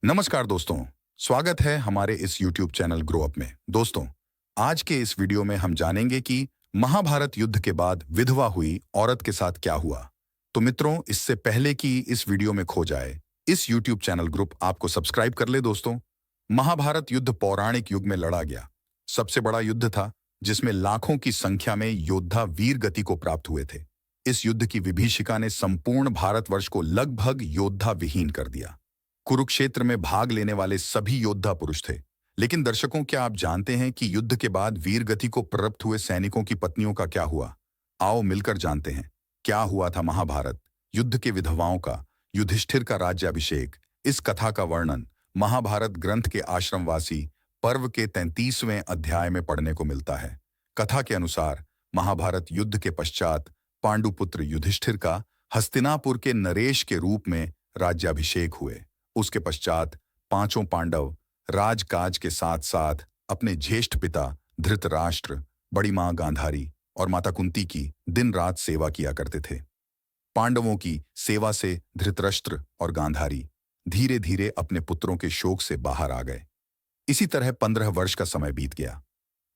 नमस्कार दोस्तों, स्वागत है हमारे इस YouTube चैनल ग्रो अप में। दोस्तों, आज के इस वीडियो में हम जानेंगे कि महाभारत युद्ध के बाद विधवा हुई औरत के साथ क्या हुआ। तो मित्रों, इससे पहले कि इस वीडियो में खो जाए, इस YouTube चैनल ग्रुप आपको सब्सक्राइब कर ले दोस्तों। महाभारत युद्ध पौराणिक युग में लड़ा गया सबसे बड़ा युद्ध था, जिसमें लाखों की संख्या में योद्धा वीर गति को प्राप्त हुए थे। इस युद्ध की विभीषिका ने संपूर्ण भारतवर्ष को लगभग योद्धा विहीन कर दिया। कुरुक्षेत्र में भाग लेने वाले सभी योद्धा पुरुष थे। लेकिन दर्शकों, क्या आप जानते हैं कि युद्ध के बाद वीर गति को प्राप्त हुए सैनिकों की पत्नियों का क्या हुआ? आओ मिलकर जानते हैं क्या हुआ था महाभारत युद्ध के विधवाओं का, युधिष्ठिर का राज्याभिषेक। इस कथा का वर्णन महाभारत ग्रंथ के आश्रमवासी पर्व के 33वें अध्याय में पढ़ने को मिलता है। कथा के अनुसार महाभारत युद्ध के पश्चात पांडुपुत्र युधिष्ठिर का हस्तिनापुर के नरेश के रूप में राज्याभिषेक हुए। उसके पश्चात पांचों पांडव राजकाज के साथ साथ अपने ज्येष्ठ पिता धृतराष्ट्र, बड़ी मां गांधारी और माता कुंती की दिन रात सेवा किया करते थे। पांडवों की सेवा से धृतराष्ट्र और गांधारी धीरे धीरे अपने पुत्रों के शोक से बाहर आ गए। इसी तरह 15 वर्ष का समय बीत गया।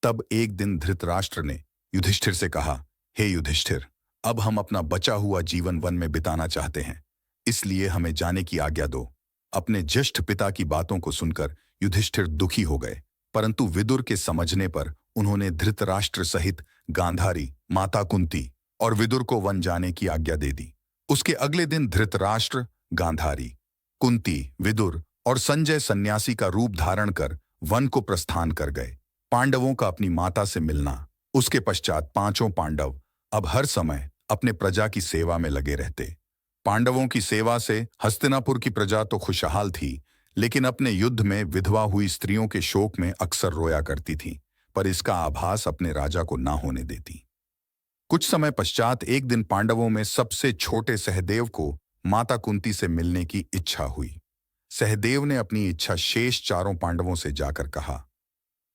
तब एक दिन धृतराष्ट्र ने युधिष्ठिर से कहा, हे युधिष्ठिर, अब हम अपना बचा हुआ जीवन वन में बिताना चाहते हैं, इसलिए हमें जाने की आज्ञा दो। अपने ज्येष्ठ पिता की बातों को सुनकर युधिष्ठिर दुखी हो गए, परंतु विदुर के समझने पर उन्होंने धृतराष्ट्र सहित गांधारी, माता कुंती और विदुर को वन जाने की आज्ञा दे दी। उसके अगले दिन धृतराष्ट्र, गांधारी, कुंती, विदुर और संजय सन्यासी का रूप धारण कर वन को प्रस्थान कर गए, पांडवों का अपनी माता से मिलना। उसके पश्चात पांचों पांडव अब हर समय अपने प्रजा की सेवा में लगे रहते। पांडवों की सेवा से हस्तिनापुर की प्रजा तो खुशहाल थी, लेकिन अपने युद्ध में विधवा हुई स्त्रियों के शोक में अक्सर रोया करती थी, पर इसका आभास अपने राजा को ना होने देती। कुछ समय पश्चात एक दिन पांडवों में सबसे छोटे सहदेव को माता कुंती से मिलने की इच्छा हुई। सहदेव ने अपनी इच्छा शेष चारों पांडवों से जाकर कहा।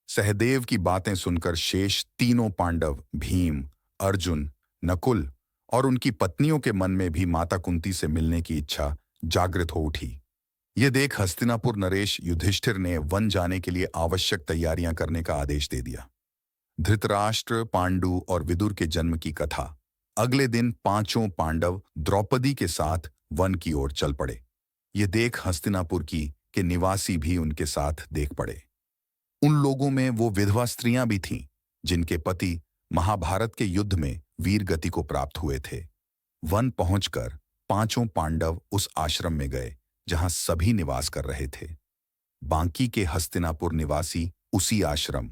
सहदेव की बातें सुनकर शेष तीनों पांडव भीम, अर्जुन, नकुल और उनकी पत्नियों के मन में भी माता कुंती से मिलने की इच्छा जागृत हो उठी। ये देख हस्तिनापुर नरेश युधिष्ठिर ने वन जाने के लिए आवश्यक तैयारियां करने का आदेश दे दिया। धृतराष्ट्र, पांडु और विदुर के जन्म की कथा। अगले दिन पांचों पांडव द्रौपदी के साथ वन की ओर चल पड़े। ये देख हस्तिनापुर के निवासी भी उनके साथ देख पड़े। उन लोगों में वो विधवा स्त्रियां भी थीं, जिनके पति महाभारत के युद्ध में वीर गति को प्राप्त हुए थे। वन पहुंचकर पांचों पांडव उस आश्रम में गए जहां सभी निवास कर रहे थे। बांकी के हस्तिनापुर निवासी उसी आश्रम